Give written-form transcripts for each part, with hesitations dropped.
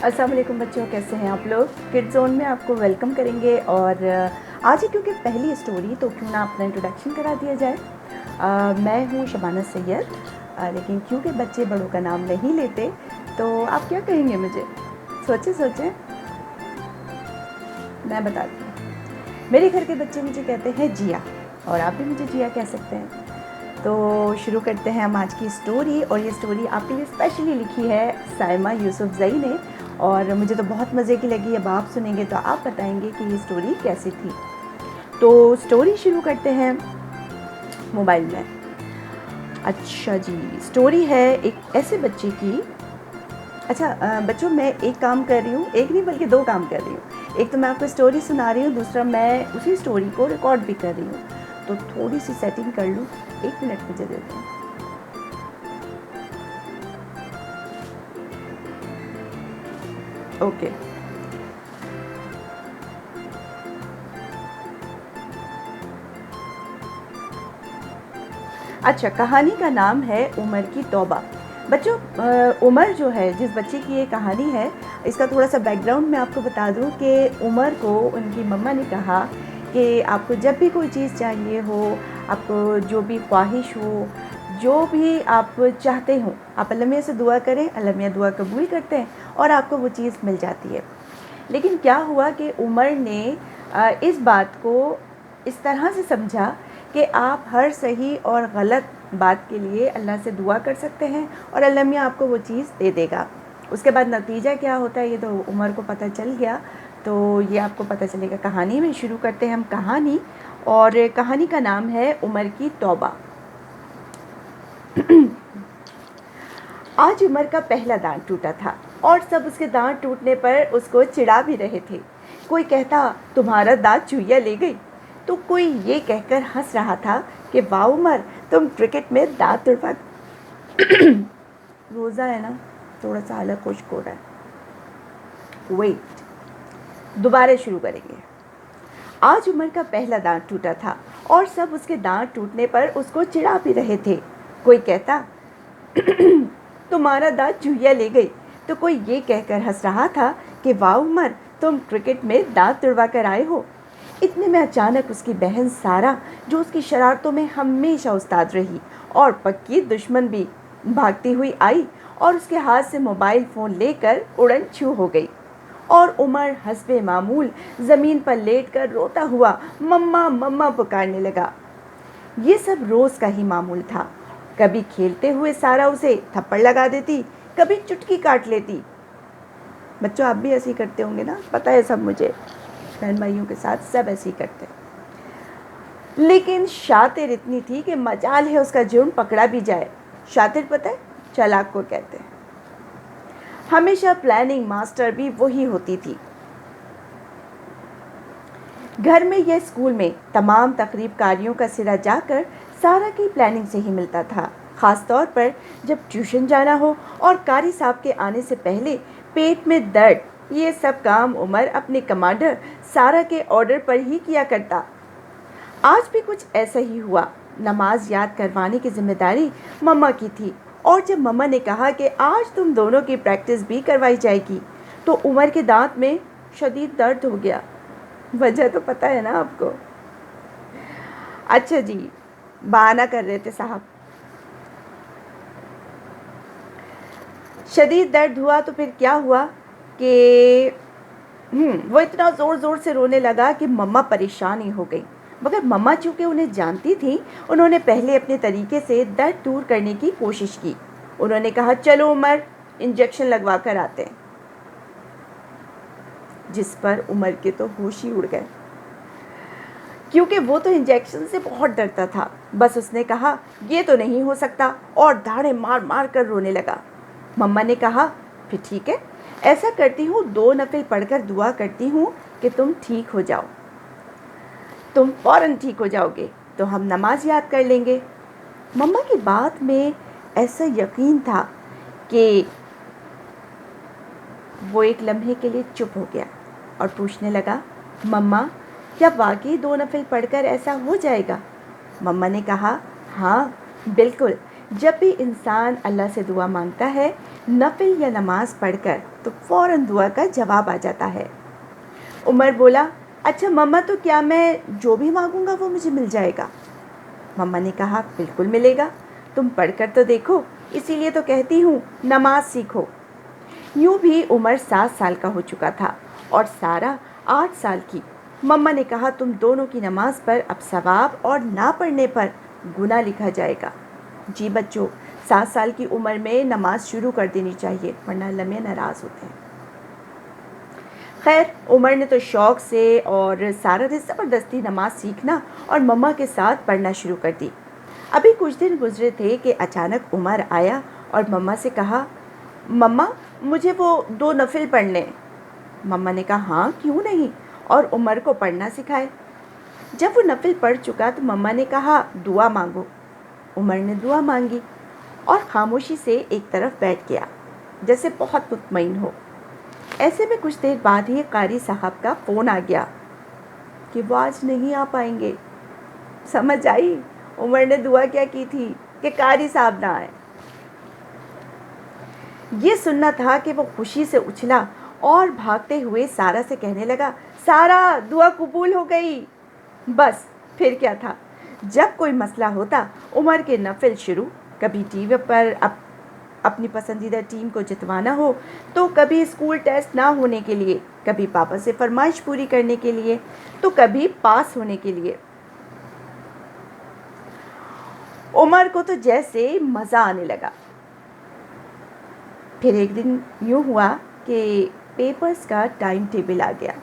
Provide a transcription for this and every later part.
अस्सलाम वालेकुम बच्चों, कैसे हैं आप लोग। किड जोन में आपको वेलकम करेंगे। और आज ही क्योंकि पहली स्टोरी तो क्यों ना अपना इंट्रोडक्शन करा दिया जाए। मैं हूँ शबाना सैयद, लेकिन क्योंकि बच्चे बड़ों का नाम नहीं लेते तो आप क्या कहेंगे मुझे, सोचें। मैं बताती हूँ। मेरे घर के बच्चे मुझे कहते हैं जिया, और आप भी मुझे जिया कह सकते हैं। तो शुरू करते हैं हम आज की स्टोरी। और ये स्टोरी आपके लिए स्पेशली लिखी है साइमा यूसुफजई ने, और मुझे तो बहुत मज़े की लगी। अब आप सुनेंगे तो आप बताएंगे कि ये स्टोरी कैसी थी। तो स्टोरी शुरू करते हैं मोबाइल में। अच्छा जी, स्टोरी है एक ऐसे बच्चे की। अच्छा बच्चों, मैं एक काम कर रही हूँ, एक नहीं बल्कि दो काम कर रही हूँ। एक तो मैं आपको स्टोरी सुना रही हूँ, दूसरा मैं उसी स्टोरी को रिकॉर्ड भी कर रही हूँ। तो थोड़ी सी सेटिंग कर लूँ, 1 मिनट मुझे दे दें। ओके। अच्छा, कहानी का नाम है उमर की तौबा। बच्चों, उमर जो है, जिस बच्चे की ये कहानी है, इसका थोड़ा सा बैकग्राउंड मैं आपको बता दूं कि उमर को उनकी मम्मा ने कहा कि आपको जब भी कोई चीज़ चाहिए हो, आपको जो भी ख्वाहिश हो, जो भी आप चाहते हो, आप अल्लाह मियां से दुआ करें, अल्लाह मियां दुआ कबूल करते हैं और आपको वो चीज़ मिल जाती है। लेकिन क्या हुआ कि उमर ने इस बात को इस तरह से समझा कि आप हर सही और गलत बात के लिए अल्लाह से दुआ कर सकते हैं और अल्लाह मियां आपको वो चीज़ दे देगा। उसके बाद नतीजा क्या होता है ये तो उमर को पता चल गया। तो ये आपको पता चलेगा। कहानी में शुरू करते हैं हम कहानी, और कहानी का नाम है उमर की तौबा। आज उमर का पहला दांत टूटा था और सब उसके दांत टूटने पर उसको चिढ़ा भी रहे थे। कोई कहता तुम्हारा दांत चुहिया ले गई, तो कोई ये कहकर हंस रहा था कि वाह उमर, तुम क्रिकेट में दांत तुड़वा। रोज़ा है ना, थोड़ा सा हालत खुश्क हो रहा है। वेट, दोबारा शुरू करेंगे। आज उमर का पहला दांत टूटा था और सब उसके दांत टूटने पर उसको चिढ़ा भी रहे थे। कोई कहता तुम्हारा दांत चुहिया ले गई, तो कोई ये कहकर हंस रहा था कि वाह उमर, तुम क्रिकेट में दांत तुड़वा कर आए हो। इतने में अचानक उसकी बहन सारा, जो उसकी शरारतों में हमेशा उस्ताद रही और पक्की दुश्मन भी, भागती हुई आई और उसके हाथ से मोबाइल फ़ोन लेकर उड़न छू हो गई। और उमर हस्बे मामूल ज़मीन पर लेटकर रोता हुआ मम्मा मम्मा पुकारने लगा। ये सब रोज़ का ही मामूल था। कभी खेलते हुए सारा उसे थप्पड़ लगा देती, कभी चुटकी काट लेती। बच्चों, आप भी ऐसे ही करते होंगे ना, पता है सब मुझे। बहन भाइयों के साथ सब ऐसे ही करते हैं। लेकिन शातिर इतनी थी कि मजाल है उसका जुर्म पकड़ा भी जाए। शातिर पता है चालाक को कहते हैं। हमेशा प्लानिंग मास्टर भी वही होती थी। घर में या स्कूल में तमाम तकरीब कारियों का सिरा जाकर सारा की प्लानिंग से ही मिलता था। ख़ास तौर पर जब ट्यूशन जाना हो और कारी साहब के आने से पहले पेट में दर्द, ये सब काम उमर अपने कमांडर सारा के ऑर्डर पर ही किया करता। आज भी कुछ ऐसा ही हुआ। नमाज याद करवाने की जिम्मेदारी मम्मा की थी, और जब मम्मा ने कहा कि आज तुम दोनों की प्रैक्टिस भी करवाई जाएगी, तो उमर के दांत में शदीद दर्द हो गया। वजह तो पता है ना आपको। अच्छा जी, बहाना कर रहे थे साहब। शदीद दर्द हुआ तो फिर क्या हुआ कि वो इतना ज़ोर ज़ोर से रोने लगा कि मम्मा परेशान ही हो गई। मगर मम्मा चूँकि उन्हें जानती थी, उन्होंने पहले अपने तरीके से दर्द दूर करने की कोशिश की। उन्होंने कहा चलो उमर, इंजेक्शन लगवा कर आते हैं। जिस पर उमर के तो होश ही उड़ गए, क्योंकि वो तो इंजेक्शन से बहुत डरता था। बस उसने कहा ये तो नहीं हो सकता, और दाढ़ें मार मार कर रोने लगा। मम्मा ने कहा फिर ठीक है, ऐसा करती हूँ, 2 नफिल पढ़कर दुआ करती हूँ कि तुम ठीक हो जाओ। तुम फ़ौरन ठीक हो जाओगे तो हम नमाज याद कर लेंगे। मम्मा की बात में ऐसा यकीन था कि वो एक लम्हे के लिए चुप हो गया और पूछने लगा, मम्मा क्या वाकई 2 नफिल पढ़कर ऐसा हो जाएगा? मम्मा ने कहा हाँ, बिल्कुल, जब भी इंसान अल्लाह से दुआ मांगता है, नफिल या नमाज पढ़कर, तो फ़ौरन दुआ का जवाब आ जाता है। उमर बोला, अच्छा मम्मा, तो क्या मैं जो भी मांगूंगा वो मुझे मिल जाएगा? मम्मा ने कहा, बिल्कुल मिलेगा, तुम पढ़कर तो देखो, इसीलिए तो कहती हूँ नमाज सीखो। यूं भी उमर 7 साल का हो चुका था और सारा 8 साल की। मम्मा ने कहा, तुम दोनों की नमाज पर अब सवाब और ना पढ़ने पर गुनाह लिखा जाएगा। जी बच्चों, 7 साल की उम्र में नमाज शुरू कर देनी चाहिए, वरना अल्लाह मियां नाराज़ होते हैं। खैर, उमर ने तो शौक़ से और सारा ने ज़बरदस्ती नमाज सीखना और मम्मा के साथ पढ़ना शुरू कर दी। अभी कुछ दिन गुजरे थे कि अचानक उमर आया और मम्मा से कहा, मम्मा मुझे वो 2 नफिल पढ़ने। मम्मा ने कहा, हाँ क्यों नहीं, और उमर को पढ़ना सिखाए। जब वो नफिल पढ़ चुका तो मम्मा ने कहा, दुआ मांगो। उमर ने दुआ मांगी और खामोशी से एक तरफ बैठ गया, जैसे बहुत मुतमईन हो। ऐसे में कुछ देर बाद ही कारी साहब का फ़ोन आ गया कि वो आज नहीं आ पाएंगे। समझ आई उमर ने दुआ क्या की थी कि कारी साहब ना आए। ये सुनना था कि वो खुशी से उछला और भागते हुए सारा से कहने लगा, सारा दुआ कबूल हो गई। बस फिर क्या था, जब कोई मसला होता उमर के नफिल शुरू, कभी टीवी पर अपनी पसंदीदा टीम को जितवाना हो, तो कभी स्कूल टेस्ट ना होने के लिए, कभी पापा से फरमाइश पूरी करने के लिए, तो कभी पास होने के लिए। उमर को तो जैसे मज़ा आने लगा। फिर एक दिन यूँ हुआ कि पेपर्स का टाइम टेबल आ गया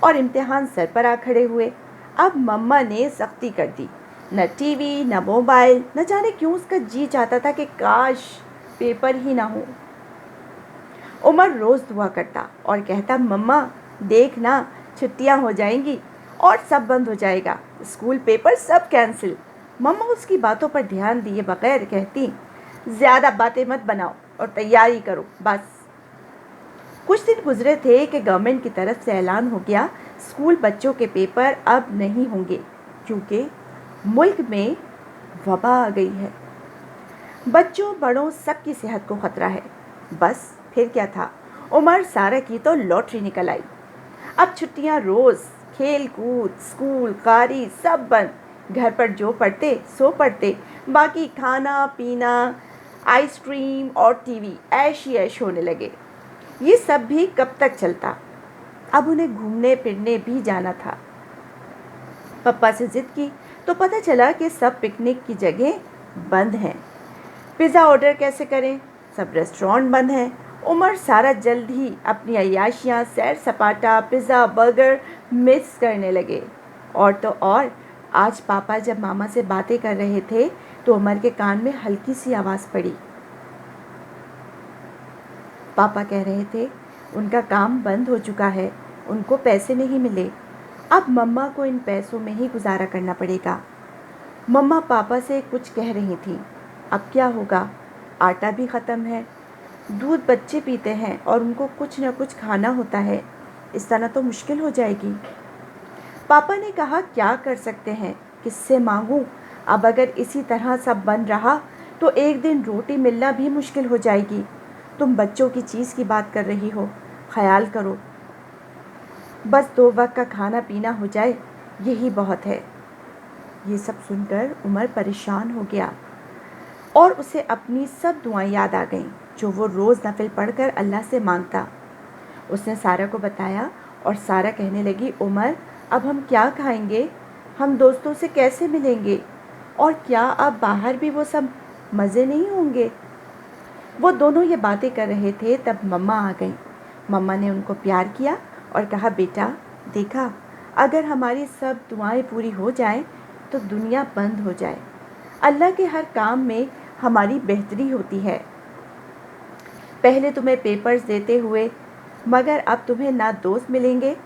और इम्तिहान सर पर आ खड़े हुए। अब मम्मा ने सख्ती कर दी, न टीवी न मोबाइल। न जाने क्यों उसका जी चाहता था कि काश पेपर ही ना हो। उमर रोज़ दुआ करता और कहता, मम्मा देखना छुट्टियां हो जाएंगी और सब बंद हो जाएगा, स्कूल पेपर सब कैंसिल। मम्मा उसकी बातों पर ध्यान दिए बगैर कहती, ज़्यादा बातें मत बनाओ और तैयारी करो बस। कुछ दिन गुजरे थे कि गवर्नमेंट की तरफ से ऐलान हो गया, स्कूल बच्चों के पेपर अब नहीं होंगे क्योंकि मुल्क में वबा आ गई है। बच्चों बड़ों सबकी सेहत को खतरा है। बस फिर क्या था, उमर सारा की तो लॉटरी निकल आई। अब छुट्टियां रोज़, खेल कूद, स्कूल, कारी सब बंद। घर पर जो पढ़ते सो पढ़ते, बाकी खाना पीना, आइसक्रीम और टीवी ऐश ही ऐश होने लगे। ये सब भी कब तक चलता? अब उन्हें घूमने फिरने भी जाना था। पापा से ज़िद की तो पता चला कि सब पिकनिक की जगह बंद हैं। पिज़्ज़ा ऑर्डर कैसे करें, सब रेस्टोरेंट बंद हैं। उमर सारा जल्द ही अपनी अय्याशियाँ, सैर सपाटा, पिज़्ज़ा, बर्गर मिस करने लगे। और तो और, आज पापा जब मामा से बातें कर रहे थे तो उमर के कान में हल्की सी आवाज़ पड़ी। पापा कह रहे थे उनका काम बंद हो चुका है, उनको पैसे नहीं मिले, अब मम्मा को इन पैसों में ही गुजारा करना पड़ेगा। मम्मा पापा से कुछ कह रही थी, अब क्या होगा, आटा भी ख़त्म है, दूध बच्चे पीते हैं और उनको कुछ न कुछ खाना होता है, इस तरह तो मुश्किल हो जाएगी। पापा ने कहा, क्या कर सकते हैं, किससे मांगूं? अब अगर इसी तरह सब बंद रहा तो एक दिन रोटी मिलना भी मुश्किल हो जाएगी। तुम बच्चों की चीज़ की बात कर रही हो, ख्याल करो, बस 2 वक्त का खाना पीना हो जाए, यही बहुत है। ये सब सुनकर उमर परेशान हो गया और उसे अपनी सब दुआएं याद आ गईं जो वो रोज़ नफिल पढ़कर अल्लाह से मांगता। उसने सारा को बताया और सारा कहने लगी, उमर अब हम क्या खाएंगे, हम दोस्तों से कैसे मिलेंगे, और क्या अब बाहर भी वो सब मज़े नहीं होंगे? वो दोनों ये बातें कर रहे थे तब मम्मा आ गई। मम्मा ने उनको प्यार किया और कहा, बेटा देखा, अगर हमारी सब दुआएं पूरी हो जाएं तो दुनिया बंद हो जाए। अल्लाह के हर काम में हमारी बेहतरी होती है। पहले तुम्हें पेपर्स देते हुए, मगर अब तुम्हें ना दोस्त मिलेंगे,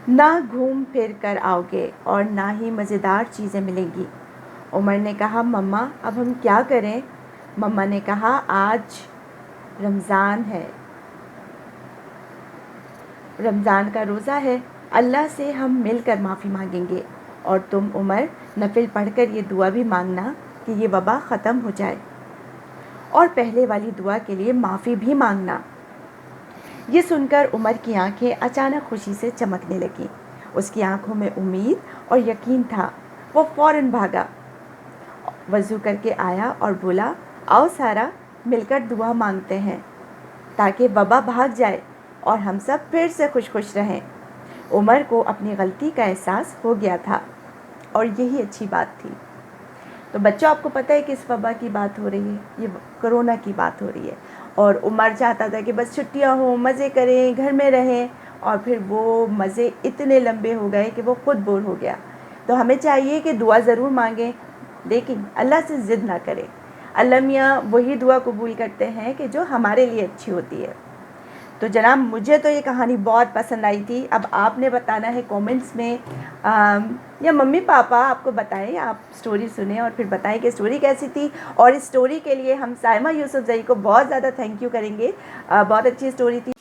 ना घूम फिर कर आओगे और ना ही मज़ेदार चीज़ें मिलेंगी। उमर ने कहा, मम्मा अब हम क्या करें? मम्मा ने कहा, आज रमज़ान है, रमज़ान का रोज़ा है, अल्लाह से हम मिलकर माफ़ी मांगेंगे। اور تم عمر نفل پڑھ کر یہ دعا بھی مانگنا کہ یہ وبا ختم ہو جائے، اور پہلے والی دعا کے لیے معافی بھی مانگنا۔ یہ سن کر عمر کی آنکھیں اچانک خوشی سے چمکنے لگیں۔ اس کی آنکھوں میں امید اور یقین تھا۔ وہ فوراً بھاگا، وضو کر کے آیا اور بولا، آؤ سارا مل کر دعا مانگتے ہیں تاکہ وبا بھاگ جائے اور ہم سب پھر سے خوش رہیں۔ عمر کو اپنی غلطی کا احساس ہو گیا تھا اور یہی اچھی بات تھی۔ تو بچوں، آپ کو پتہ ہے کہ اس وبا کی بات ہو رہی ہے، یہ کرونا کی بات ہو رہی ہے، اور عمر چاہتا تھا کہ بس چھٹیاں ہوں، مزے کریں، گھر میں رہیں، اور پھر وہ مزے اتنے لمبے ہو گئے کہ وہ خود بور ہو گیا۔ تو ہمیں چاہیے کہ دعا ضرور مانگیں، لیکن اللہ سے ضد نہ کریں۔ اللہ میاں وہی دعا قبول کرتے ہیں کہ جو ہمارے لیے اچھی ہوتی ہے۔ تو جناب، مجھے تو یہ کہانی بہت پسند آئی تھی۔ اب آپ نے بتانا ہے کومنٹس میں، یا ممی پاپا آپ کو بتائیں، آپ سٹوری سنیں اور پھر بتائیں کہ سٹوری کیسی تھی۔ اور اس سٹوری کے لیے ہم سائمہ یوسف زئی کو بہت زیادہ تھینک یو کریں گے، بہت اچھی سٹوری تھی۔